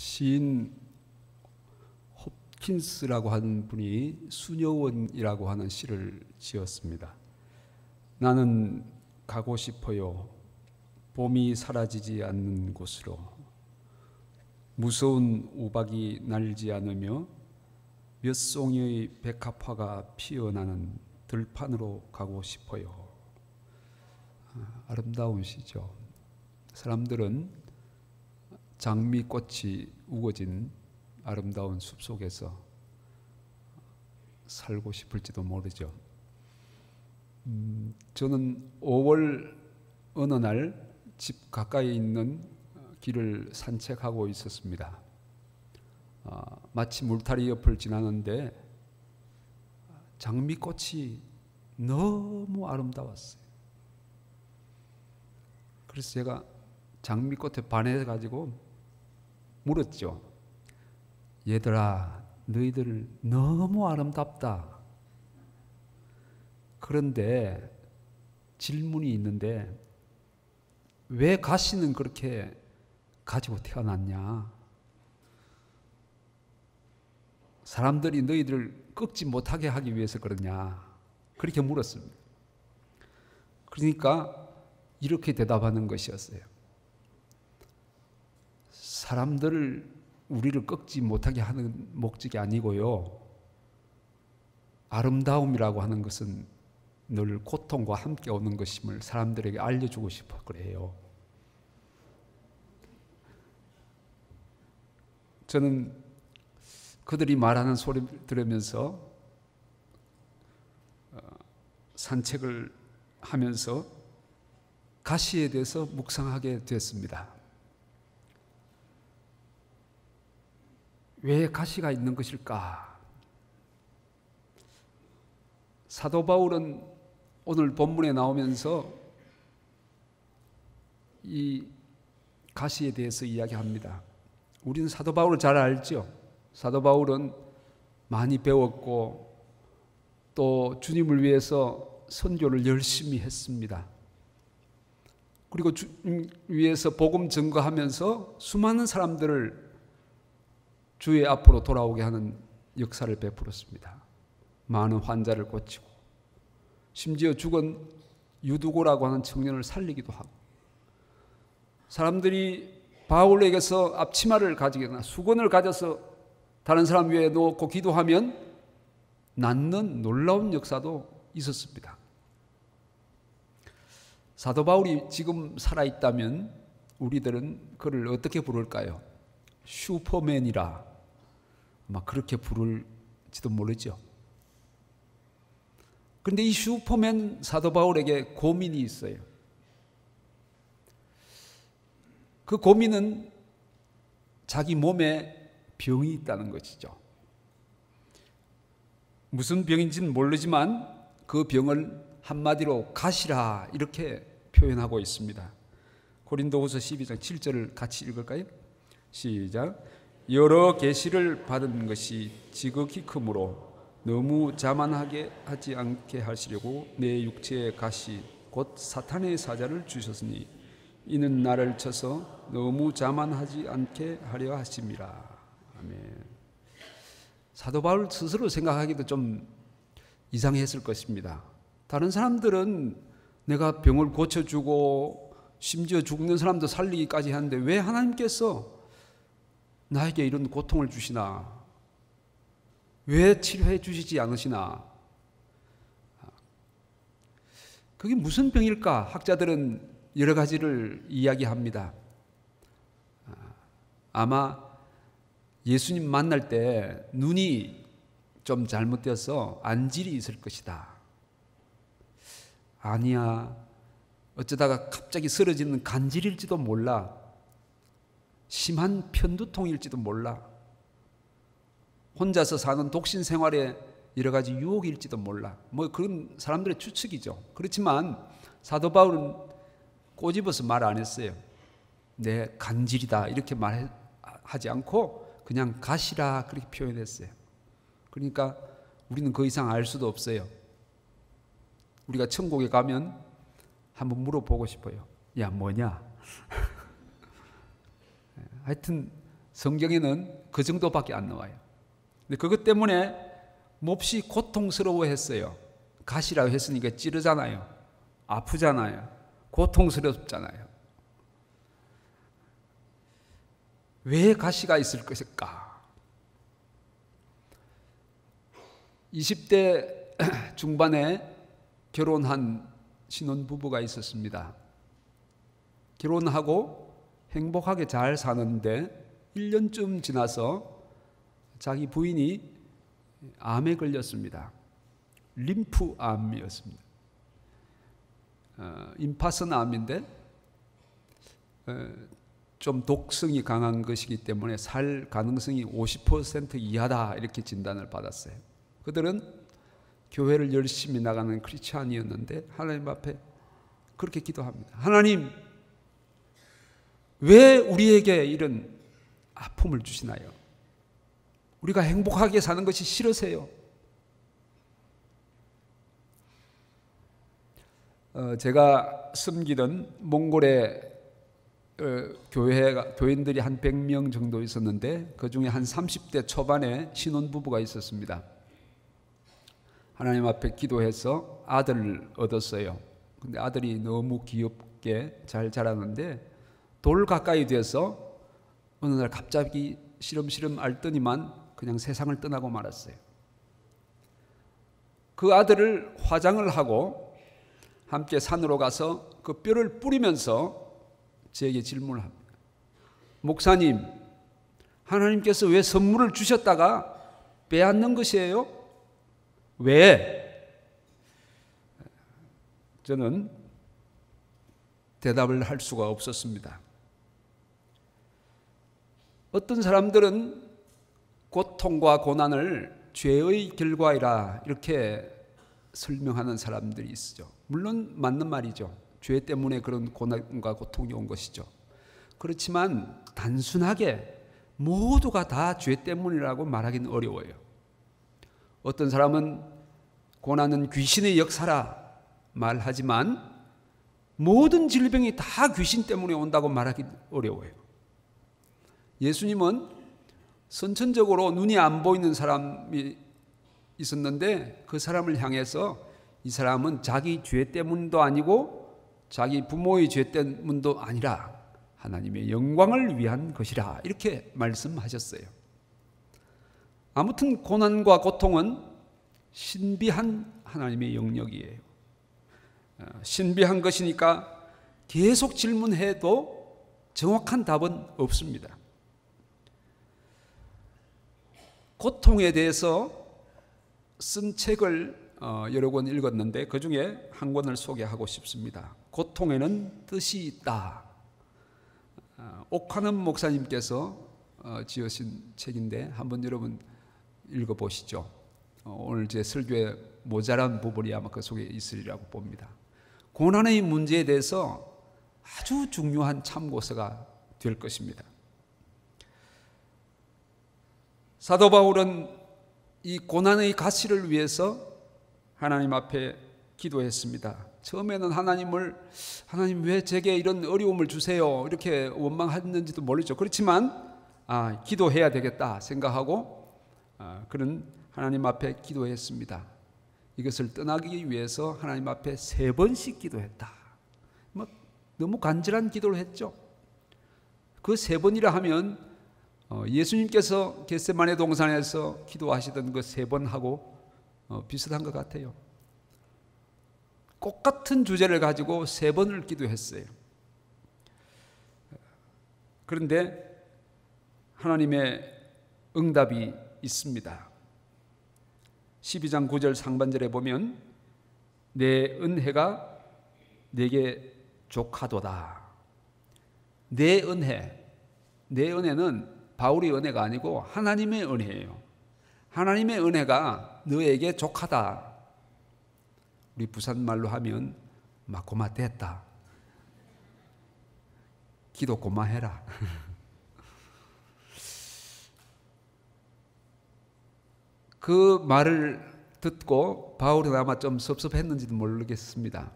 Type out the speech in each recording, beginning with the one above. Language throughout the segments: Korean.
시인 홉킨스라고 하는 분이 수녀원이라고 하는 시를 지었습니다. 나는 가고 싶어요. 봄이 사라지지 않는 곳으로. 무서운 우박이 날지 않으며 몇 송이의 백합화가 피어나는 들판으로 가고 싶어요. 아름다운 시죠. 사람들은 장미꽃이 우거진 아름다운 숲속에서 살고 싶을지도 모르죠. 저는 5월 어느 날 집 가까이 있는 길을 산책하고 있었습니다. 마치 물타리 옆을 지나는데 장미꽃이 너무 아름다웠어요. 그래서 제가 장미꽃에 반해가지고 물었죠. 얘들아, 너희들 너무 아름답다. 그런데 질문이 있는데 왜 가시는 그렇게 가지고 태어났냐? 사람들이 너희들 꺾지 못하게 하기 위해서 그러냐? 그렇게 물었습니다. 그러니까 이렇게 대답하는 것이었어요. 사람들을 우리를 꺾지 못하게 하는 목적이 아니고요. 아름다움이라고 하는 것은 늘 고통과 함께 오는 것임을 사람들에게 알려주고 싶어 그래요. 저는 그들이 말하는 소리를 들으면서 산책을 하면서 가시에 대해서 묵상하게 됐습니다. 왜 가시가 있는 것일까? 사도 바울은 오늘 본문에 나오면서 이 가시에 대해서 이야기합니다. 우리는 사도 바울을 잘 알죠. 사도 바울은 많이 배웠고 또 주님을 위해서 선교를 열심히 했습니다. 그리고 주님 위해서 복음 증거하면서 수많은 사람들을 주의 앞으로 돌아오게 하는 역사를 베풀었습니다. 많은 환자를 고치고 심지어 죽은 유두고라고 하는 청년을 살리기도 하고 사람들이 바울에게서 앞치마를 가지거나 수건을 가져서 다른 사람 위에 놓고 기도하면 낫는 놀라운 역사도 있었습니다. 사도 바울이 지금 살아있다면 우리들은 그를 어떻게 부를까요? 슈퍼맨이라 아마 그렇게 부를지도 모르죠. 그런데 이 슈퍼맨 사도 바울에게 고민이 있어요. 그 고민은 자기 몸에 병이 있다는 것이죠. 무슨 병인지는 모르지만 그 병을 한마디로 가시라 이렇게 표현하고 있습니다. 고린도후서 12장 7절을 같이 읽을까요? 시작. 여러 계시를 받은 것이 지극히 크므로 너무 자만하게 하지 않게 하시려고 내 육체의 가시 곧 사탄의 사자를 주셨으니 이는 나를 쳐서 너무 자만하지 않게 하려 하심이라. 아멘. 사도 바울 스스로 생각하기도 좀 이상했을 것입니다. 다른 사람들은 내가 병을 고쳐주고 심지어 죽는 사람도 살리기까지 하는데 왜 하나님께서 나에게 이런 고통을 주시나? 왜 치료해 주시지 않으시나? 그게 무슨 병일까? 학자들은 여러 가지를 이야기합니다. 아마 예수님 만날 때 눈이 좀 잘못되어서 안질이 있을 것이다. 아니야. 어쩌다가 갑자기 쓰러지는 간질일지도 몰라. 심한 편두통일지도 몰라. 혼자서 사는 독신 생활에 여러 가지 유혹일지도 몰라. 뭐 그런 사람들의 추측이죠. 그렇지만 사도 바울은 꼬집어서 말 안 했어요. 내 간질이다 이렇게 말하지 않고 그냥 가시라 그렇게 표현했어요. 그러니까 우리는 그 이상 알 수도 없어요. 우리가 천국에 가면 한번 물어보고 싶어요. 야 뭐냐? 하여튼 성경에는 그 정도밖에 안 나와요. 근데 그것 때문에 몹시 고통스러워했어요. 가시라고 했으니까 찌르잖아요. 아프잖아요. 고통스럽잖아요. 왜 가시가 있을 것일까? 20대 중반에 결혼한 신혼부부가 있었습니다. 결혼하고 행복하게 잘 사는데 1년쯤 지나서 자기 부인이 암에 걸렸습니다. 림프암이었습니다. 임파선 암인데 좀 독성이 강한 것이기 때문에 살 가능성이 50% 이하다 이렇게 진단을 받았어요. 그들은 교회를 열심히 나가는 크리스찬이었는데 하나님 앞에 그렇게 기도합니다. 하나님, 왜 우리에게 이런 아픔을 주시나요? 우리가 행복하게 사는 것이 싫으세요? 제가 섬기던 몽골의 교인들이 한 100명 정도 있었는데 그 중에 한 30대 초반에 신혼부부가 있었습니다. 하나님 앞에 기도해서 아들을 얻었어요. 근데 아들이 너무 귀엽게 잘 자라는데 돌 가까이 돼서 어느 날 갑자기 시름시름 앓더니만 그냥 세상을 떠나고 말았어요. 그 아들을 화장을 하고 함께 산으로 가서 그 뼈를 뿌리면서 저에게 질문을 합니다. 목사님, 하나님께서 왜 선물을 주셨다가 빼앗는 것이에요? 왜? 저는 대답을 할 수가 없었습니다. 어떤 사람들은 고통과 고난을 죄의 결과이라 이렇게 설명하는 사람들이 있죠. 물론 맞는 말이죠. 죄 때문에 그런 고난과 고통이 온 것이죠. 그렇지만 단순하게 모두가 다 죄 때문이라고 말하기는 어려워요. 어떤 사람은 고난은 귀신의 역사라 말하지만 모든 질병이 다 귀신 때문에 온다고 말하기 어려워요. 예수님은 선천적으로 눈이 안 보이는 사람이 있었는데 그 사람을 향해서 이 사람은 자기 죄 때문도 아니고 자기 부모의 죄 때문도 아니라 하나님의 영광을 위한 것이라 이렇게 말씀하셨어요. 아무튼 고난과 고통은 신비한 하나님의 영역이에요. 신비한 것이니까 계속 질문해도 정확한 답은 없습니다. 고통에 대해서 쓴 책을 여러 권 읽었는데 그 중에 한 권을 소개하고 싶습니다. 고통에는 뜻이 있다. 옥하는 목사님께서 지으신 책인데 한번 여러분 읽어보시죠. 오늘 제 설교에 모자란 부분이 아마 그 속에 있으리라고 봅니다. 고난의 문제에 대해서 아주 중요한 참고서가 될 것입니다. 사도 바울은 이 고난의 가시를 위해서 하나님 앞에 기도했습니다. 처음에는 하나님 왜 제게 이런 어려움을 주세요 이렇게 원망했는지도 모르죠. 그렇지만 기도해야 되겠다 생각하고 그는 하나님 앞에 기도했습니다. 이것을 떠나기 위해서 하나님 앞에 3번씩 기도했다. 너무 간절한 기도를 했죠. 그 3번이라 하면 예수님께서 겟세마네 동산에서 기도하시던 그 3번하고 비슷한 것 같아요. 똑같은 주제를 가지고 3번을 기도했어요. 그런데 하나님의 응답이 있습니다. 12장 9절 상반절에 보면 내 은혜가 내게 족하도다. 내 은혜는 바울의 은혜가 아니고 하나님의 은혜예요. 하나님의 은혜가 너에게 족하다. 우리 부산말로 하면 고마 됐다. 기도 고마해라. 그 말을 듣고 바울은 아마 좀 섭섭했는지도 모르겠습니다.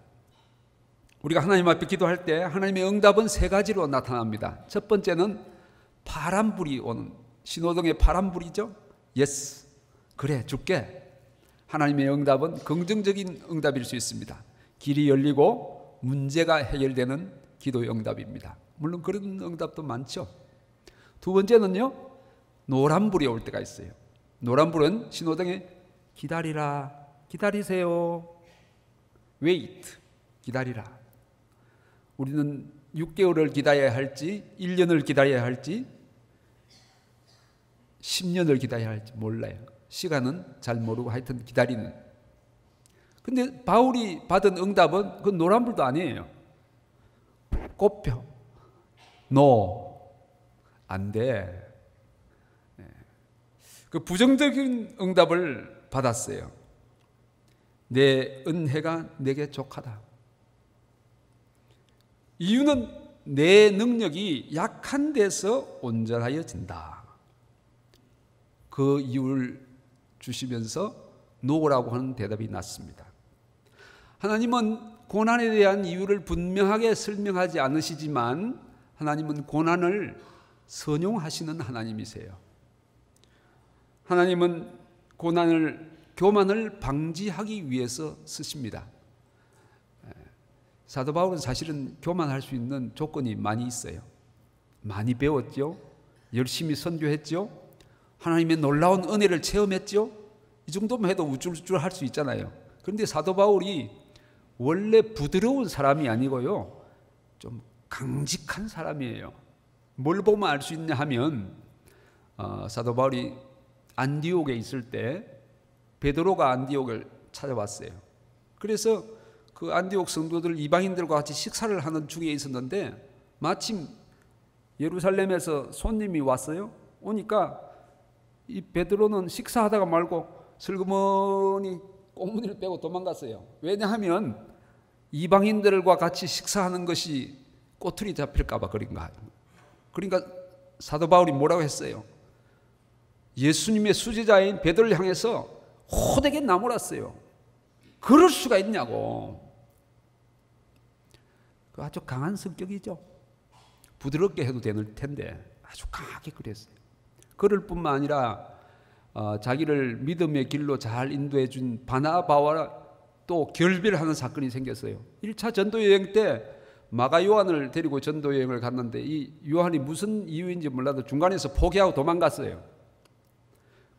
우리가 하나님 앞에 기도할 때 하나님의 응답은 3가지로 나타납니다. 첫 번째는 파란불이 오는, 신호등에 파란불이죠. 예스, 그래 줄게. 하나님의 응답은 긍정적인 응답일 수 있습니다. 길이 열리고 문제가 해결되는 기도의 응답입니다. 물론 그런 응답도 많죠. 두 번째는요, 노란불이 올 때가 있어요. 노란불은 신호등에 기다리라, 기다리세요. wait, 기다리라. 우리는 6개월을 기다려야 할지 1년을 기다려야 할지 10년을 기다려야 할지 몰라요. 시간은 잘 모르고 하여튼 기다리는. 근데 바울이 받은 응답은 그건 노란불도 아니에요. 꽃표, no, 안 돼. 그 부정적인 응답을 받았어요. 내 은혜가 내게 족하다. 이유는 내 능력이 약한 데서 온전하여진다. 그 이유를 주시면서 노라고 하는 대답이 났습니다. 하나님은 고난에 대한 이유를 분명하게 설명하지 않으시지만 하나님은 고난을 선용하시는 하나님이세요. 하나님은 교만을 방지하기 위해서 쓰십니다. 사도 바울은 사실은 교만할 수 있는 조건이 많이 있어요. 많이 배웠죠. 열심히 선교했죠. 하나님의 놀라운 은혜를 체험했죠. 이 정도만 해도 우쭐우쭐 할 수 있잖아요. 그런데 사도 바울이 원래 부드러운 사람이 아니고요, 좀 강직한 사람이에요. 뭘 보면 알 수 있냐 하면 사도 바울이 안디옥에 있을 때 베드로가 안디옥을 찾아왔어요. 그래서 그 안디옥 성도들 이방인들과 같이 식사를 하는 중에 있었는데 마침 예루살렘에서 손님이 왔어요. 오니까 이 베드로는 식사하다가 말고 슬그머니 꽁무니를 빼고 도망갔어요. 왜냐하면 이방인들과 같이 식사하는 것이 꼬투리 잡힐까 봐 그런 거예요. 그러니까 사도 바울이 뭐라고 했어요? 예수님의 수제자인 베드로를 향해서 호되게 나무랐어요. 그럴 수가 있냐고. 아주 강한 성격이죠. 부드럽게 해도 되는 텐데 아주 강하게 그랬어요. 그럴 뿐만 아니라 자기를 믿음의 길로 잘 인도해 준 바나바와 또 결별하는 사건이 생겼어요. 1차 전도여행 때 마가 요한을 데리고 전도여행을 갔는데 이 요한이 무슨 이유인지 몰라도 중간에서 포기하고 도망갔어요.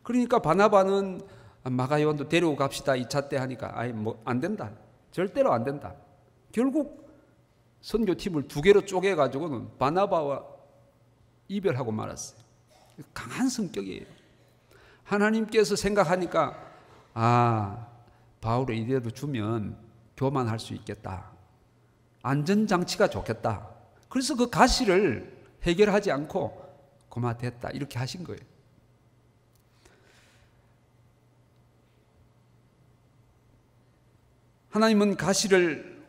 그러니까 바나바는 마가 요한도 데리고 갑시다 2차 때 하니까 아이 뭐 안 된다. 절대로 안 된다. 결국 선교팀을 2개로 쪼개가지고는 바나바와 이별하고 말았어요. 강한 성격이에요. 하나님께서 생각하니까 바울을 이래도 주면 교만할 수 있겠다. 안전장치가 좋겠다. 그래서 그 가시를 해결하지 않고 고마 됐다 이렇게 하신 거예요. 하나님은 가시를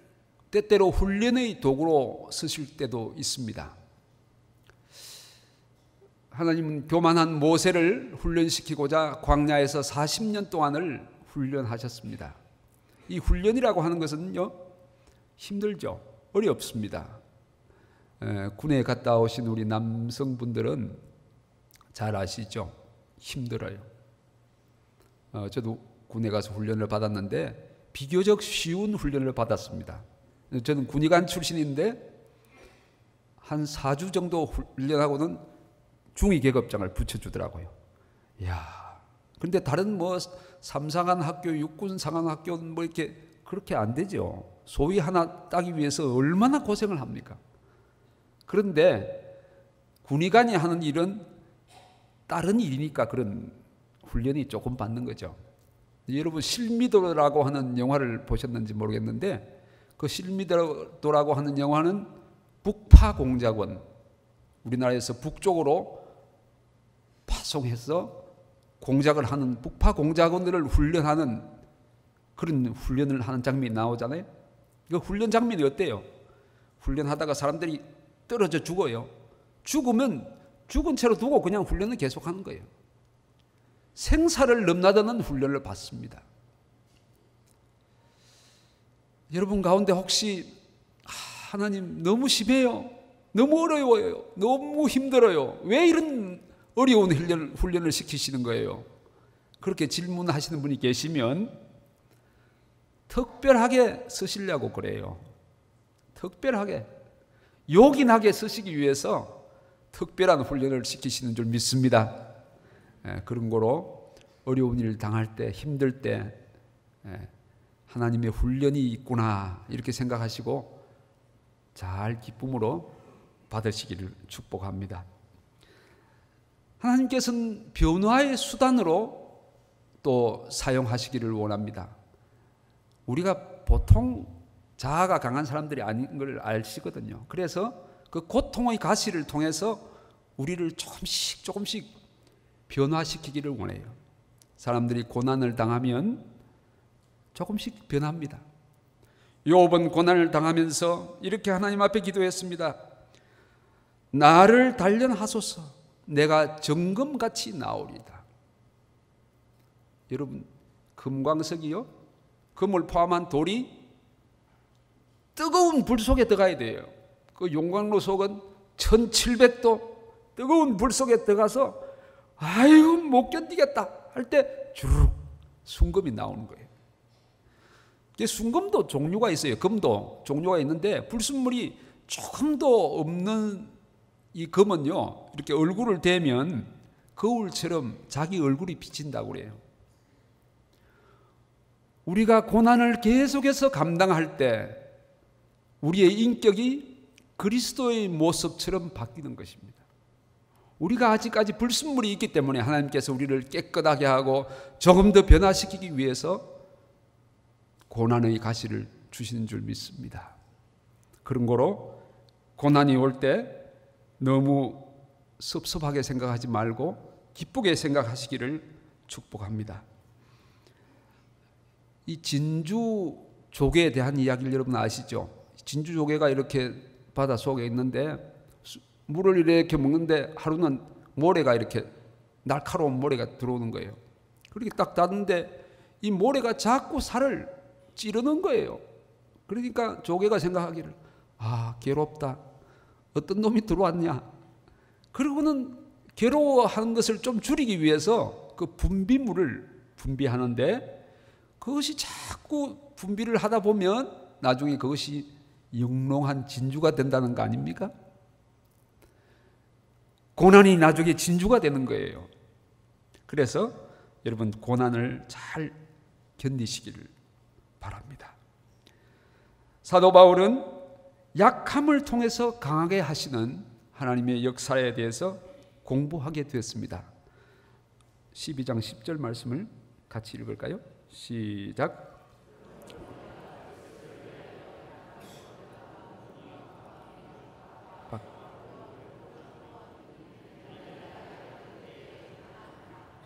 때때로 훈련의 도구로 쓰실 때도 있습니다. 하나님은 교만한 모세를 훈련시키고자 광야에서 40년 동안을 훈련하셨습니다. 이 훈련이라고 하는 것은요, 힘들죠. 어렵습니다. 군에 갔다 오신 우리 남성분들은 잘 아시죠? 힘들어요. 저도 군에 가서 훈련을 받았는데 비교적 쉬운 훈련을 받았습니다. 저는 군의관 출신인데 한 4주 정도 훈련하고는 중위 계급장을 붙여주더라고요. 이야, 그런데 다른 뭐 삼상한 학교, 육군 상한 학교는 뭐 이렇게 그렇게 안 되죠. 소위 하나 따기 위해서 얼마나 고생을 합니까? 그런데 군의관이 하는 일은 다른 일이니까 그런 훈련이 조금 받는 거죠. 여러분 실미도라고 하는 영화를 보셨는지 모르겠는데 그 실미도라고 하는 영화는 북파공작원, 우리나라에서 북쪽으로 파송해서 공작을 하는 북파공작원들을 훈련하는 그런 훈련을 하는 장면이 나오잖아요. 그 훈련 장면이 어때요? 훈련하다가 사람들이 떨어져 죽어요. 죽으면 죽은 채로 두고 그냥 훈련을 계속하는 거예요. 생사를 넘나드는 훈련을 받습니다. 여러분 가운데 혹시 하나님 너무 심해요. 너무 어려워요. 너무 힘들어요. 왜 이런 어려운 훈련을 시키시는 거예요? 그렇게 질문하시는 분이 계시면 특별하게 쓰시려고 그래요. 특별하게 요긴하게 쓰시기 위해서 특별한 훈련을 시키시는 줄 믿습니다. 그런 거로 어려운 일을 당할 때, 힘들 때 하나님의 훈련이 있구나 이렇게 생각하시고 잘 기쁨으로 받으시기를 축복합니다. 하나님께서는 변화의 수단으로 또 사용하시기를 원합니다. 우리가 보통 자아가 강한 사람들이 아닌 걸 아시거든요. 그래서 그 고통의 가시를 통해서 우리를 조금씩 변화시키기를 원해요. 사람들이 고난을 당하면 조금씩 변합니다. 욥은 고난을 당하면서 이렇게 하나님 앞에 기도했습니다. 나를 단련하소서. 내가 정금같이 나오리다. 여러분, 금광석이요, 금을 포함한 돌이 뜨거운 불 속에 들어가야 돼요. 그 용광로 속은 1700도 뜨거운 불 속에 들어가서 아이고 못 견디겠다 할 때 주르륵 순금이 나오는 거예요. 순금도 종류가 있어요. 금도 종류가 있는데 불순물이 조금도 없는 이 금은요, 이렇게 얼굴을 대면 거울처럼 자기 얼굴이 비친다고 그래요. 우리가 고난을 계속해서 감당할 때 우리의 인격이 그리스도의 모습처럼 바뀌는 것입니다. 우리가 아직까지 불순물이 있기 때문에 하나님께서 우리를 깨끗하게 하고 조금 더 변화시키기 위해서 고난의 가시를 주시는 줄 믿습니다. 그런 거로 고난이 올 때 너무 섭섭하게 생각하지 말고 기쁘게 생각하시기를 축복합니다. 이 진주 조개에 대한 이야기를 여러분 아시죠? 진주 조개가 이렇게 바다 속에 있는데 물을 이렇게 먹는데 하루는 모래가 이렇게 날카로운 모래가 들어오는 거예요. 그렇게 딱 닿는데 이 모래가 자꾸 살을 찌르는 거예요. 그러니까 조개가 생각하기를 괴롭다. 어떤 놈이 들어왔냐. 그러고는 괴로워하는 것을 좀 줄이기 위해서 그 분비물을 분비하는데 그것이 자꾸 분비를 하다 보면 나중에 그것이 영롱한 진주가 된다는 거 아닙니까? 고난이 나중에 진주가 되는 거예요. 그래서 여러분 고난을 잘 견디시기를 바랍니다. 사도 바울은 약함을 통해서 강하게 하시는 하나님의 역사에 대해서 공부하게 되었습니다. 12장 10절 말씀을 같이 읽을까요? 시작.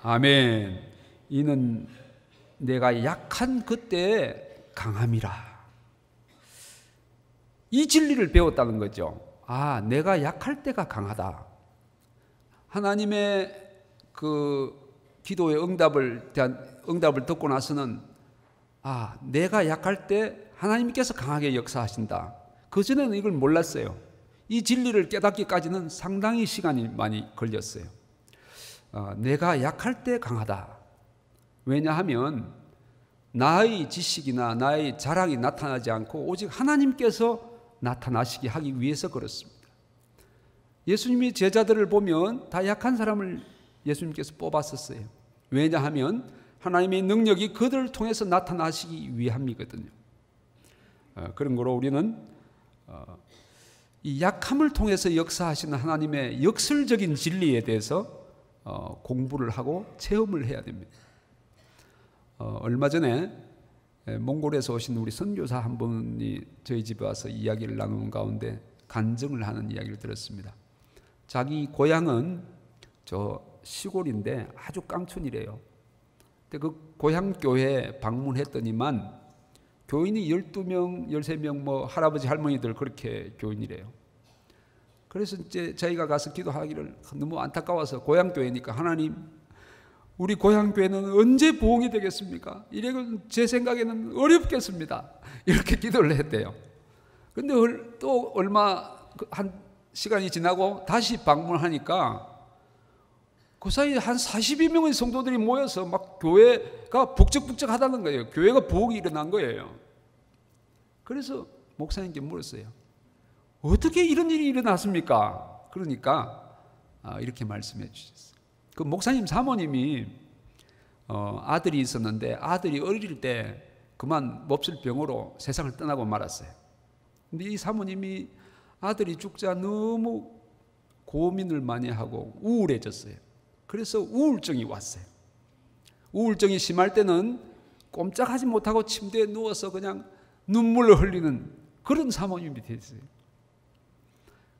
아멘. 이는 내가 약한 그때의 강함이라. 이 진리를 배웠다는 거죠. 내가 약할 때가 강하다. 하나님의 그 기도의 응답을 듣고 나서는 내가 약할 때 하나님께서 강하게 역사하신다. 그전에는 이걸 몰랐어요. 이 진리를 깨닫기까지는 상당히 시간이 많이 걸렸어요. 내가 약할 때 강하다. 왜냐하면 나의 지식이나 나의 자랑이 나타나지 않고 오직 하나님께서 나타나시게 하기 위해서 그렇습니다. 예수님이 제자들을 보면 다 약한 사람을 예수님께서 뽑았었어요. 왜냐하면 하나님의 능력이 그들을 통해서 나타나시기 위함이거든요. 그런 거로 우리는 이 약함을 통해서 역사하시는 하나님의 역설적인 진리에 대해서 공부를 하고 체험을 해야 됩니다. 얼마 전에 몽골에서 오신 우리 선교사 한 분이 저희 집에 와서 이야기를 나누는 가운데 간증을 하는 이야기를 들었습니다. 자기 고향은 저 시골인데 아주 깡촌이래요. 근데 그 고향 교회에 방문했더니만 교인이 12명, 13명 뭐 할아버지 할머니들 그렇게 교인이래요. 그래서 이제 저희가 가서 기도하기를 너무 안타까워서 고향 교회니까 하나님 우리 고향 교회는 언제 부흥이 되겠습니까? 이래는 제 생각에는 어렵겠습니다. 이렇게 기도를 했대요. 근데 또 얼마 한 시간이 지나고 다시 방문하니까 그 사이에 한 42명의 성도들이 모여서 막 교회가 북적북적하다는 거예요. 교회가 부흥이 일어난 거예요. 그래서 목사님께 물었어요. 어떻게 이런 일이 일어났습니까? 그러니까 이렇게 말씀해 주셨어요. 그 목사님 사모님이 아들이 있었는데 아들이 어릴 때 그만 몹쓸 병으로 세상을 떠나고 말았어요. 근데 이 사모님이 아들이 죽자 너무 고민을 많이 하고 우울해졌어요. 그래서 우울증이 왔어요. 우울증이 심할 때는 꼼짝하지 못하고 침대에 누워서 그냥 눈물을 흘리는 그런 사모님이 됐어요.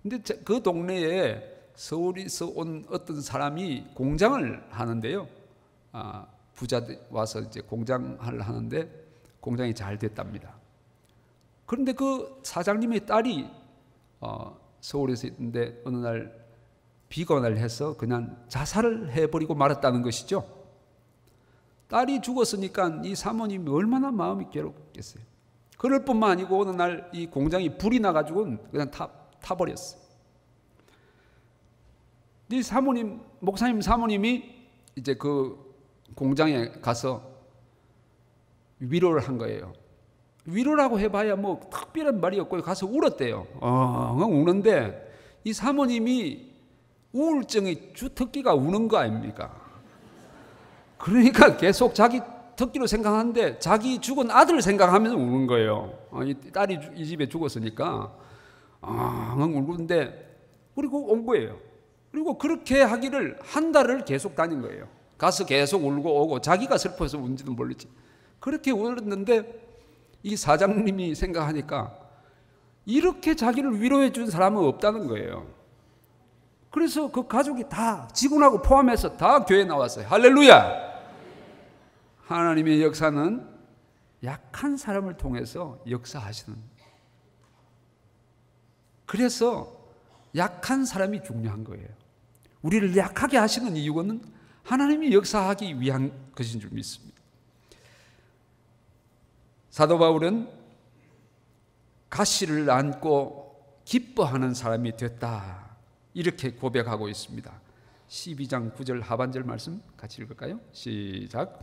근데 그 동네에 서울에서 온 어떤 사람이 공장을 하는데요. 부자들 와서 이제 공장을 하는데 공장이 잘 됐답니다. 그런데 그 사장님의 딸이 서울에서 있는데 어느 날 비관을 해서 그냥 자살을 해버리고 말았다는 것이죠. 딸이 죽었으니까 이 사모님이 얼마나 마음이 괴롭겠어요. 그럴 뿐만 아니고 어느 날 이 공장이 불이 나가지고 그냥 타버렸어요. 이 사모님, 목사님 사모님이 이제 그 공장에 가서 위로를 한 거예요. 위로라고 해봐야 뭐 특별한 말이 없고 가서 울었대요. 우는데 이 사모님이 우울증의 주특기가 우는 거 아닙니까? 그러니까 계속 자기 특기로 생각하는데 자기 죽은 아들 생각하면서 우는 거예요. 이 딸이 이 집에 죽었으니까 울는데 그리고 온 거예요. 그리고 그렇게 하기를 한 달을 계속 다닌 거예요. 가서 계속 울고 오고 자기가 슬퍼서 운지도 모르지. 그렇게 울었는데 이 사장님이 생각하니까 이렇게 자기를 위로해 준 사람은 없다는 거예요. 그래서 그 가족이 다 직원하고 포함해서 다 교회에 나왔어요. 할렐루야! 하나님의 역사는 약한 사람을 통해서 역사하시는. 그래서 약한 사람이 중요한 거예요. 우리를 약하게 하시는 이유는 하나님이 역사하기 위한 것인 줄 믿습니다. 사도 바울은 가시를 안고 기뻐하는 사람이 됐다. 이렇게 고백하고 있습니다. 12장 9절 하반절 말씀 같이 읽을까요? 시작.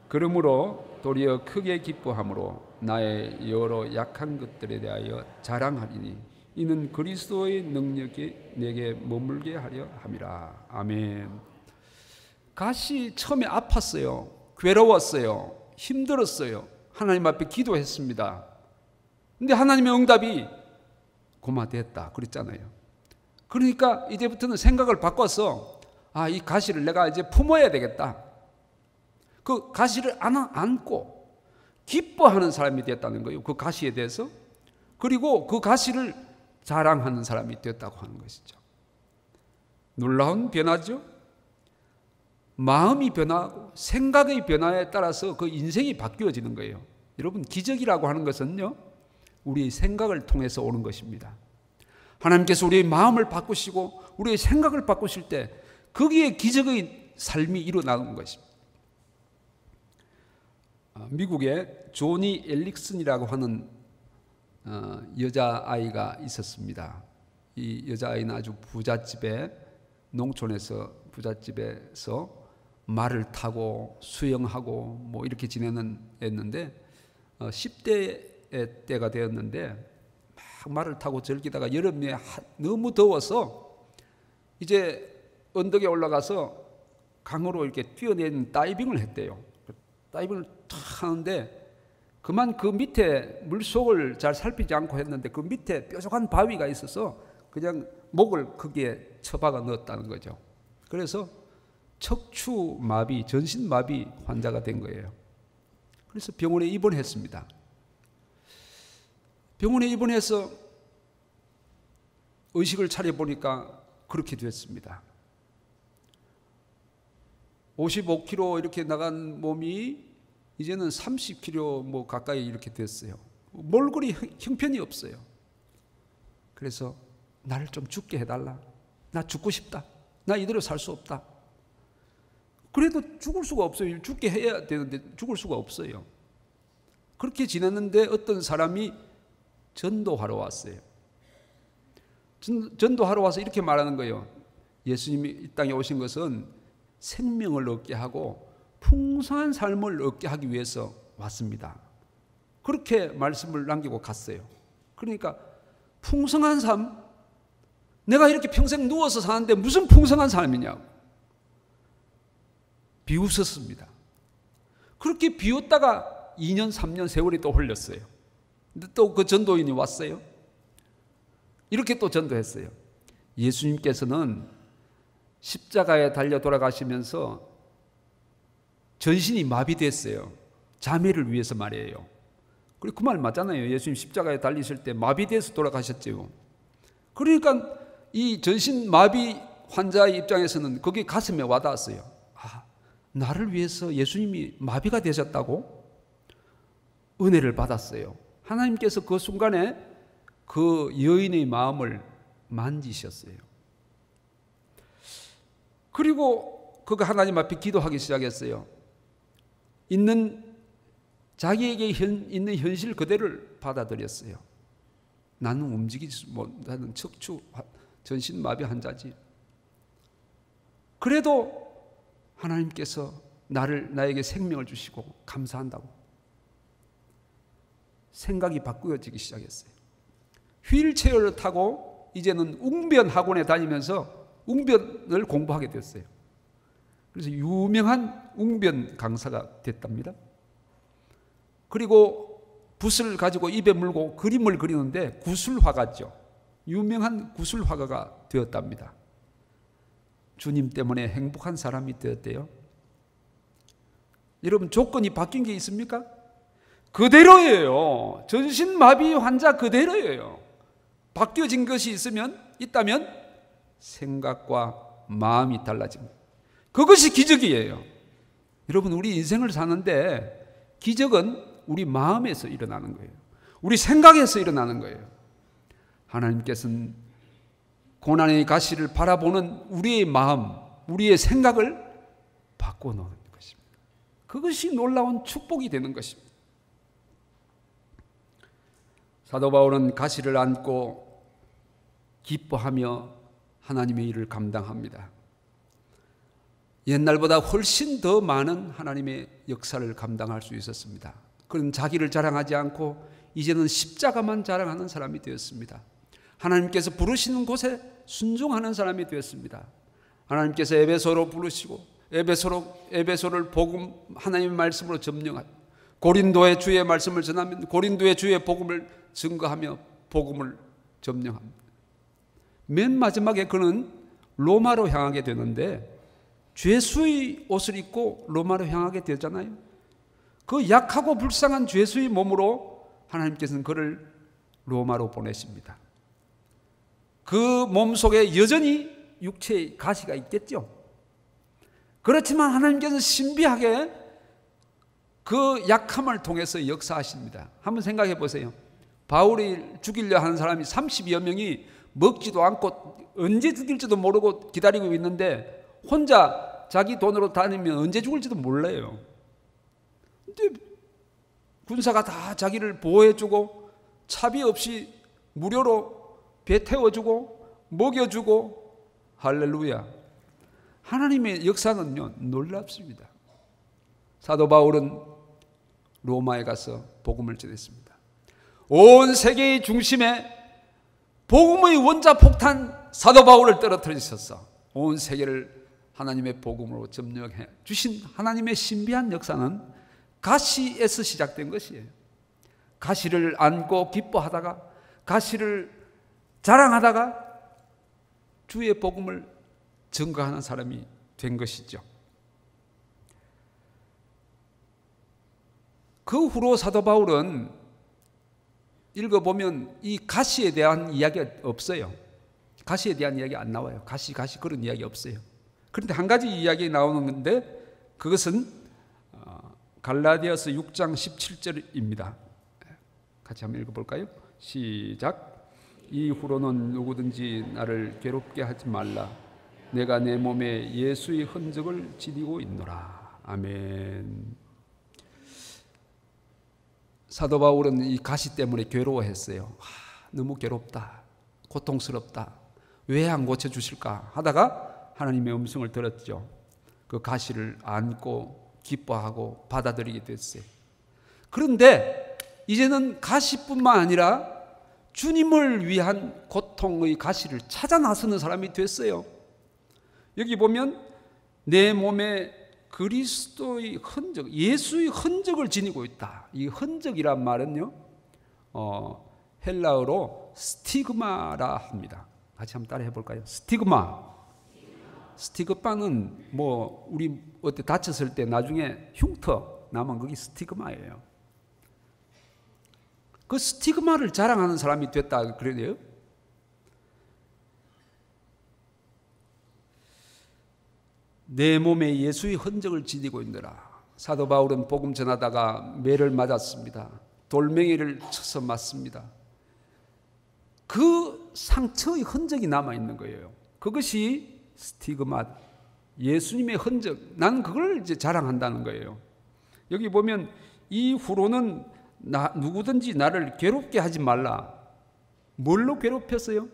그러므로 도리어 크게 기뻐함으로 나의 여러 약한 것들에 대하여 자랑하리니 이는 그리스도의 능력이 내게 머물게 하려 함이라. 아멘. 가시 처음에 아팠어요. 괴로웠어요. 힘들었어요. 하나님 앞에 기도했습니다. 근데 하나님의 응답이 고마됐다 그랬잖아요. 그러니까 이제부터는 생각을 바꿔서 이 가시를 내가 이제 품어야 되겠다. 그 가시를 안고 기뻐하는 사람이 됐다는 거예요. 그 가시에 대해서. 그리고 그 가시를 자랑하는 사람이 됐다고 하는 것이죠. 놀라운 변화죠. 마음이 변화하고 생각의 변화에 따라서 그 인생이 바뀌어지는 거예요. 여러분, 기적이라고 하는 것은요, 우리의 생각을 통해서 오는 것입니다. 하나님께서 우리의 마음을 바꾸시고 우리의 생각을 바꾸실 때 거기에 기적의 삶이 일어나는 것입니다. 미국에 조니 엘릭슨이라고 하는 여자아이가 있었습니다. 이 여자아이는 아주 부잣집에, 농촌에서 부잣집에서 말을 타고 수영하고 뭐 이렇게 지내는 애였는데 10대의 때가 되었는데 막 말을 타고 즐기다가 여름에 너무 더워서 이제 언덕에 올라가서 강으로 이렇게 뛰어내리는 다이빙을 했대요. 다이빙을 탁 하는데 그만 그 밑에 물속을 잘 살피지 않고 했는데 그 밑에 뾰족한 바위가 있어서 그냥 목을 거기에 처박아 넣었다는 거죠. 그래서 척추마비, 전신마비 환자가 된 거예요. 그래서 병원에 입원했습니다. 병원에 입원해서 의식을 차려보니까 그렇게 됐습니다. 55kg 이렇게 나간 몸이 이제는 30kg 뭐 가까이 이렇게 됐어요. 몰골이 형편이 없어요. 그래서 나를 좀 죽게 해달라. 나 죽고 싶다. 나 이대로 살 수 없다. 그래도 죽을 수가 없어요. 죽게 해야 되는데 죽을 수가 없어요. 그렇게 지냈는데 어떤 사람이 전도하러 왔어요. 전도하러 와서 이렇게 말하는 거예요. 예수님이 이 땅에 오신 것은 생명을 얻게 하고 풍성한 삶을 얻게 하기 위해서 왔습니다. 그렇게 말씀을 남기고 갔어요. 그러니까 풍성한 삶, 내가 이렇게 평생 누워서 사는데 무슨 풍성한 삶이냐고 비웃었습니다. 그렇게 비웃다가 2년 3년 세월이 또 흘렸어요. 근데 또 그 전도인이 왔어요. 이렇게 또 전도했어요. 예수님께서는 십자가에 달려 돌아가시면서 전신이 마비됐어요. 자매를 위해서 말이에요. 그리고 그 말 맞잖아요. 예수님 십자가에 달리실 때 마비돼서 돌아가셨죠. 그러니까 이 전신 마비 환자의 입장에서는 그게 가슴에 와닿았어요. 아, 나를 위해서 예수님이 마비가 되셨다고? 은혜를 받았어요. 하나님께서 그 순간에 그 여인의 마음을 만지셨어요. 그리고 그가 하나님 앞에 기도하기 시작했어요. 자기에게 있는 현실 그대로를 받아들였어요. 나는 움직이지 못하는 척추 전신 마비 환자지. 그래도 하나님께서 나에게 생명을 주시고 감사한다고 생각이 바꾸어지기 시작했어요. 휠체어를 타고 이제는 웅변 학원에 다니면서 웅변을 공부하게 됐어요. 그래서 유명한 웅변 강사가 됐답니다. 그리고 붓을 가지고 입에 물고 그림을 그리는데 구술화가죠. 유명한 구술화가가 되었답니다. 주님 때문에 행복한 사람이 되었대요. 여러분, 조건이 바뀐 게 있습니까? 그대로예요. 전신마비 환자 그대로예요. 바뀌어진 것이 있다면 생각과 마음이 달라집니다. 그것이 기적이에요. 여러분, 우리 인생을 사는데 기적은 우리 마음에서 일어나는 거예요. 우리 생각에서 일어나는 거예요. 하나님께서는 고난의 가시를 바라보는 우리의 마음, 우리의 생각을 바꿔놓는 것입니다. 그것이 놀라운 축복이 되는 것입니다. 사도 바울은 가시를 안고 기뻐하며 하나님의 일을 감당합니다. 옛날보다 훨씬 더 많은 하나님의 역사를 감당할 수 있었습니다. 그는 자기를 자랑하지 않고 이제는 십자가만 자랑하는 사람이 되었습니다. 하나님께서 부르시는 곳에 순종하는 사람이 되었습니다. 하나님께서 에베소로 부르시고 에베소를 복음 하나님의 말씀으로 점령하고 고린도의 주의 말씀을 전하면 고린도의 주의 복음을 증거하며 복음을 점령합니다. 맨 마지막에 그는 로마로 향하게 되는데 죄수의 옷을 입고 로마로 향하게 되잖아요. 그 약하고 불쌍한 죄수의 몸으로 하나님께서는 그를 로마로 보내십니다. 그 몸 속에 여전히 육체의 가시가 있겠죠. 그렇지만 하나님께서는 신비하게 그 약함을 통해서 역사하십니다. 한번 생각해 보세요. 바울이 죽이려 하는 사람이 30여 명이 먹지도 않고 언제 죽일지도 모르고 기다리고 있는데 혼자 자기 돈으로 다니면 언제 죽을지도 몰라요. 근데 군사가 다 자기를 보호해주고 차비 없이 무료로 배 태워주고 먹여주고 할렐루야. 하나님의 역사는요 놀랍습니다. 사도 바울은 로마에 가서 복음을 전했습니다. 온 세계의 중심에 복음의 원자폭탄 사도 바울을 떨어뜨리셔서 온 세계를 하나님의 복음으로 점령해 주신 하나님의 신비한 역사는 가시에서 시작된 것이에요. 가시를 안고 기뻐하다가 가시를 자랑하다가 주의 복음을 증거하는 사람이 된 것이죠. 그 후로 사도 바울은 읽어보면 이 가시에 대한 이야기가 없어요. 가시에 대한 이야기 안 나와요. 가시 그런 이야기 없어요. 그런데 한 가지 이야기 나오는 건데 그것은 갈라디아서 6장 17절입니다. 같이 한번 읽어볼까요? 시작. 이후로는 누구든지 나를 괴롭게 하지 말라. 내가 내 몸에 예수의 흔적을 지니고 있노라. 아멘. 사도 바울은 이 가시 때문에 괴로워했어요. 너무 괴롭다. 고통스럽다. 왜 안 고쳐주실까 하다가 하나님의 음성을 들었죠. 그 가시를 안고 기뻐하고 받아들이게 됐어요. 그런데 이제는 가시뿐만 아니라 주님을 위한 고통의 가시를 찾아 나서는 사람이 됐어요. 여기 보면 내 몸에 그리스도의 흔적, 예수의 흔적을 지니고 있다. 이 흔적이란 말은요, 헬라어로 스티그마라 합니다. 같이 한번 따라해 볼까요? 스티그마. 스티그마는 뭐 우리 어때 다쳤을 때 나중에 흉터 나면 그게 스티그마예요. 그 스티그마를 자랑하는 사람이 됐다 그래요. 내 몸에 예수의 흔적을 지니고 있느라. 사도 바울은 복음 전하다가 매를 맞았습니다. 돌멩이를 쳐서 맞습니다. 그 상처의 흔적이 남아있는 거예요. 그것이 스티그마, 예수님의 흔적. 나는 그걸 이제 자랑한다는 거예요. 여기 보면 이후로는 누구든지 나를 괴롭게 하지 말라. 뭘로 괴롭혔어요?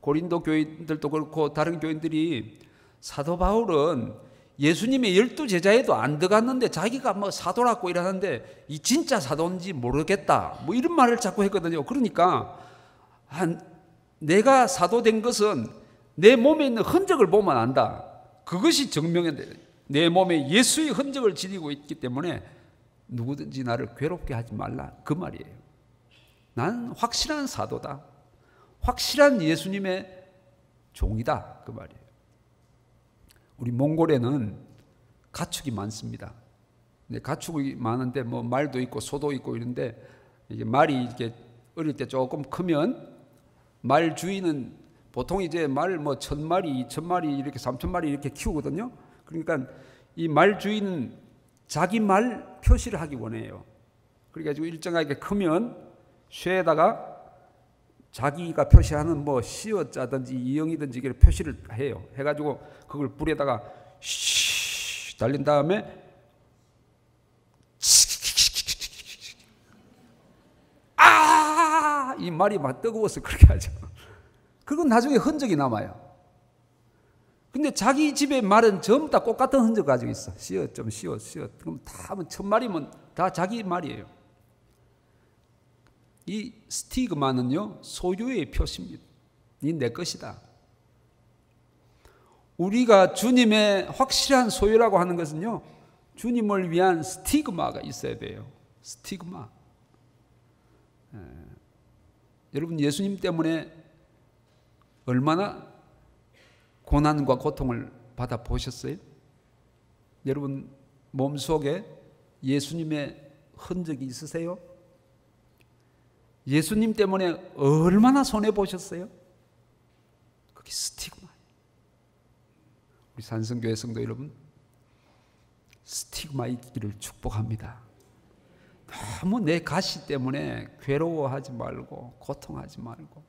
고린도 교인들도 그렇고 다른 교인들이 사도 바울은 예수님의 12제자에도 안 들어갔는데 자기가 뭐 사도라고 이러는데 이 진짜 사도인지 모르겠다. 뭐 이런 말을 자꾸 했거든요. 그러니까 내가 사도된 것은 내 몸에 있는 흔적을 보면 안다. 그것이 증명해. 내 몸에 예수의 흔적을 지니고 있기 때문에 누구든지 나를 괴롭게 하지 말라. 그 말이에요. 나는 확실한 사도다. 확실한 예수님의 종이다. 그 말이에요. 우리 몽골에는 가축이 많습니다. 가축이 많은데 뭐 말도 있고 소도 있고 이런데 이게 말이 이렇게 어릴 때 조금 크면 말 주인은 보통 이제 말 뭐 1000마리, 2000마리 이렇게 3000마리 이렇게 키우거든요. 그러니까 이 말 주인은 자기 말 표시를 하기 원해요. 그래가지고 일정하게 크면 쇠에다가 자기가 표시하는 뭐 시어자든지 이영이든지 이렇게 표시를 해요. 해가지고 그걸 불에다가 쉬 달린 다음에 이 말이 막 뜨거워서 그렇게 하죠. 그건 나중에 흔적이 남아요. 근데 자기 집의 말은 전부 다 똑같은 흔적 가지고 있어. 시어. 그럼 다 1000마리면 다 자기 말이에요. 이 스티그마는요, 소유의 표시입니다. 이 내 것이다. 우리가 주님의 확실한 소유라고 하는 것은요, 주님을 위한 스티그마가 있어야 돼요. 스티그마. 여러분, 예수님 때문에 얼마나 고난과 고통을 받아 보셨어요? 여러분 몸속에 예수님의 흔적이 있으세요? 예수님 때문에 얼마나 손해 보셨어요? 그게 스티그마예요. 우리 산성교회 성도 여러분, 스티그마 있기를 축복합니다. 너무 내 가시 때문에 괴로워하지 말고 고통하지 말고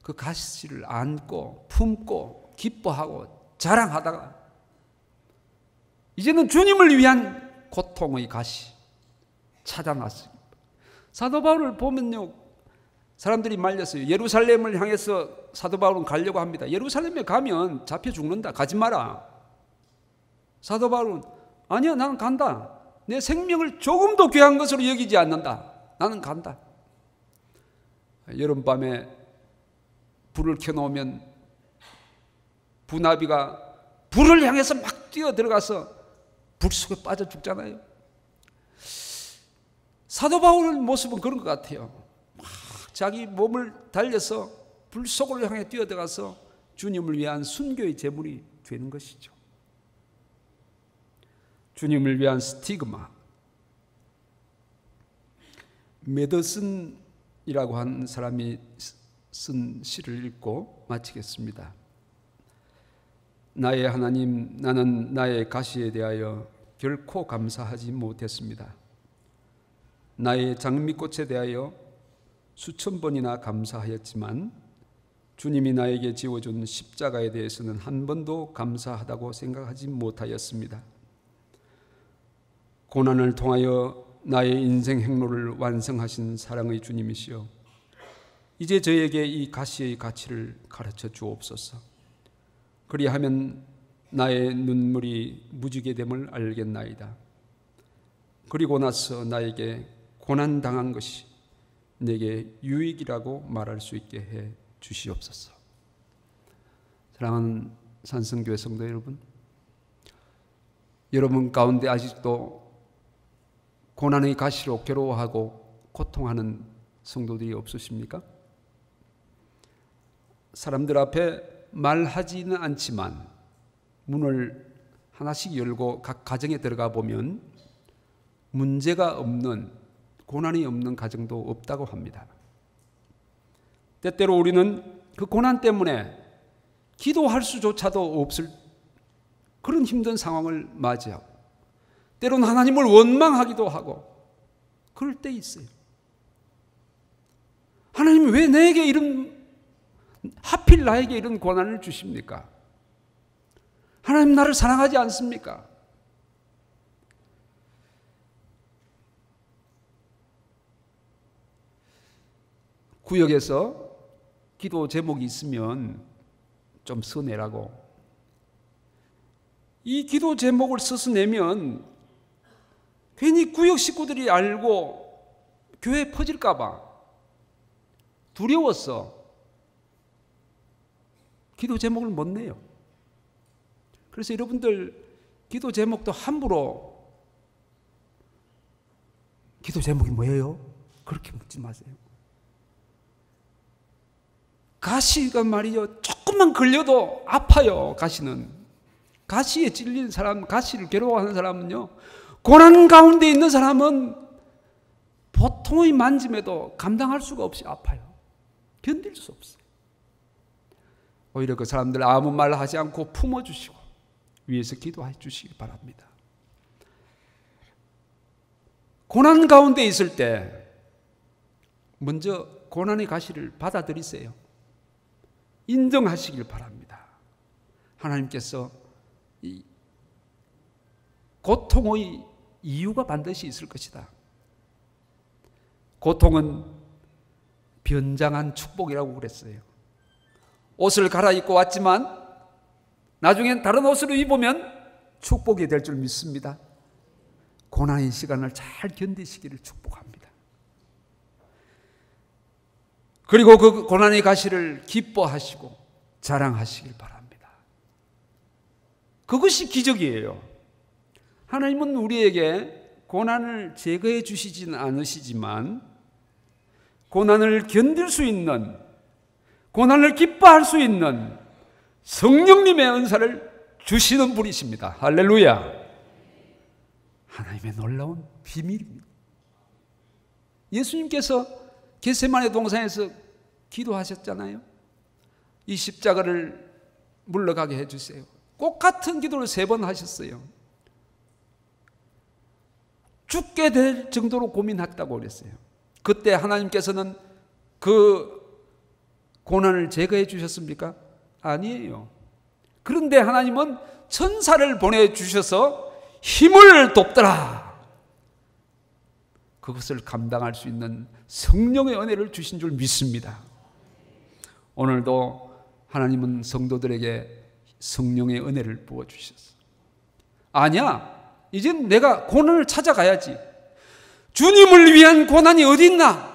그 가시를 안고 품고 기뻐하고 자랑하다가 이제는 주님을 위한 고통의 가시 찾아났습니다. 사도 바울을 보면요, 사람들이 말렸어요. 예루살렘을 향해서 사도 바울은 가려고 합니다. 예루살렘에 가면 잡혀 죽는다. 가지 마라. 사도 바울은 아니야, 나는 간다. 내 생명을 조금도 귀한 것으로 여기지 않는다. 나는 간다. 여름밤에 불을 켜놓으면 부나비가 불을 향해서 막 뛰어 들어가서 불 속에 빠져 죽잖아요. 사도 바울의 모습은 그런 것 같아요. 막 자기 몸을 달려서 불 속으로 향해 뛰어 들어가서 주님을 위한 순교의 제물이 되는 것이죠. 주님을 위한 스티그마. 메더슨이라고 하는 사람이 쓴 시를 읽고 마치겠습니다. 나의 하나님, 나는 나의 가시에 대하여 결코 감사하지 못했습니다. 나의 장미꽃에 대하여 수천 번이나 감사하였지만 주님이 나에게 지어준 십자가에 대해서는 한 번도 감사하다고 생각하지 못하였습니다. 고난을 통하여 나의 인생 행로를 완성하신 사랑의 주님이시여, 이제 저에게 이 가시의 가치를 가르쳐 주옵소서. 그리하면 나의 눈물이 무지개 됨을 알겠나이다. 그리고 나서 나에게 고난당한 것이 내게 유익이라고 말할 수 있게 해 주시옵소서. 사랑하는 산성교회 성도 여러분, 여러분 가운데 아직도 고난의 가시로 괴로워하고 고통하는 성도들이 없으십니까? 사람들 앞에 말하지는 않지만 문을 하나씩 열고 각 가정에 들어가 보면 문제가 없는, 고난이 없는 가정도 없다고 합니다. 때때로 우리는 그 고난 때문에 기도할 수조차도 없을 그런 힘든 상황을 맞이하고, 때로는 하나님을 원망하기도 하고 그럴 때 있어요. 하나님 왜 내게 하필 나에게 이런 고난을 주십니까? 하나님 나를 사랑하지 않습니까? 구역에서 기도 제목이 있으면 좀 써내라고, 이 기도 제목을 써서 내면 괜히 구역 식구들이 알고 교회에 퍼질까 봐 두려워서 기도 제목을 못 내요. 그래서 여러분들 기도 제목도 함부로 기도 제목이 뭐예요? 그렇게 묻지 마세요. 가시가 말이요, 조금만 걸려도 아파요. 가시에 찔린 사람, 가시를 괴로워하는 사람은요, 고난 가운데 있는 사람은 보통의 만짐에도 감당할 수가 없이 아파요. 견딜 수 없어요. 오히려 그 사람들 아무 말 하지 않고 품어주시고 위에서 기도해 주시기 바랍니다. 고난 가운데 있을 때 먼저 고난의 가시를 받아들이세요. 인정하시길 바랍니다. 하나님께서 이 고통의 이유가 반드시 있을 것이다. 고통은 변장한 축복이라고 그랬어요. 옷을 갈아입고 왔지만 나중엔 다른 옷을 입으면 축복이 될 줄 믿습니다. 고난의 시간을 잘 견디시기를 축복합니다. 그리고 그 고난의 가시를 기뻐하시고 자랑하시길 바랍니다. 그것이 기적이에요. 하나님은 우리에게 고난을 제거해 주시지는 않으시지만 고난을 견딜 수 있는, 고난을 기뻐할 수 있는 성령님의 은사를 주시는 분이십니다. 할렐루야. 하나님의 놀라운 비밀입니다. 예수님께서 겟세마네 동산에서 기도하셨잖아요. 이 십자가를 물러가게 해주세요. 똑같은 기도를 3번 하셨어요. 죽게 될 정도로 고민했다고 그랬어요. 그때 하나님께서는 그 고난을 제거해 주셨습니까? 아니에요. 그런데 하나님은 천사를 보내주셔서 힘을 돕더라. 그것을 감당할 수 있는 성령의 은혜를 주신 줄 믿습니다. 오늘도 하나님은 성도들에게 성령의 은혜를 부어주셨어. 아니야, 이젠 내가 고난을 찾아가야지. 주님을 위한 고난이 어디 있나?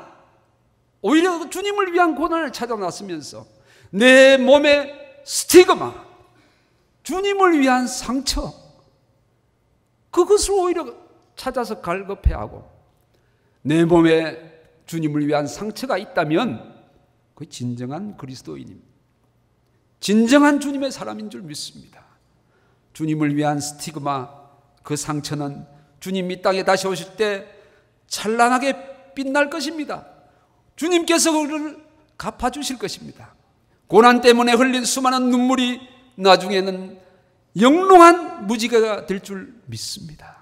오히려 주님을 위한 고난을 찾아놨으면서 내 몸의 스티그마, 주님을 위한 상처, 그것을 오히려 찾아서 갈급해하고, 내 몸에 주님을 위한 상처가 있다면 그게 진정한 그리스도인입니다. 진정한 주님의 사람인 줄 믿습니다. 주님을 위한 스티그마, 그 상처는 주님 이 땅에 다시 오실 때 찬란하게 빛날 것입니다. 주님께서 그를 갚아주실 것입니다. 고난 때문에 흘린 수많은 눈물이 나중에는 영롱한 무지개가 될 줄 믿습니다.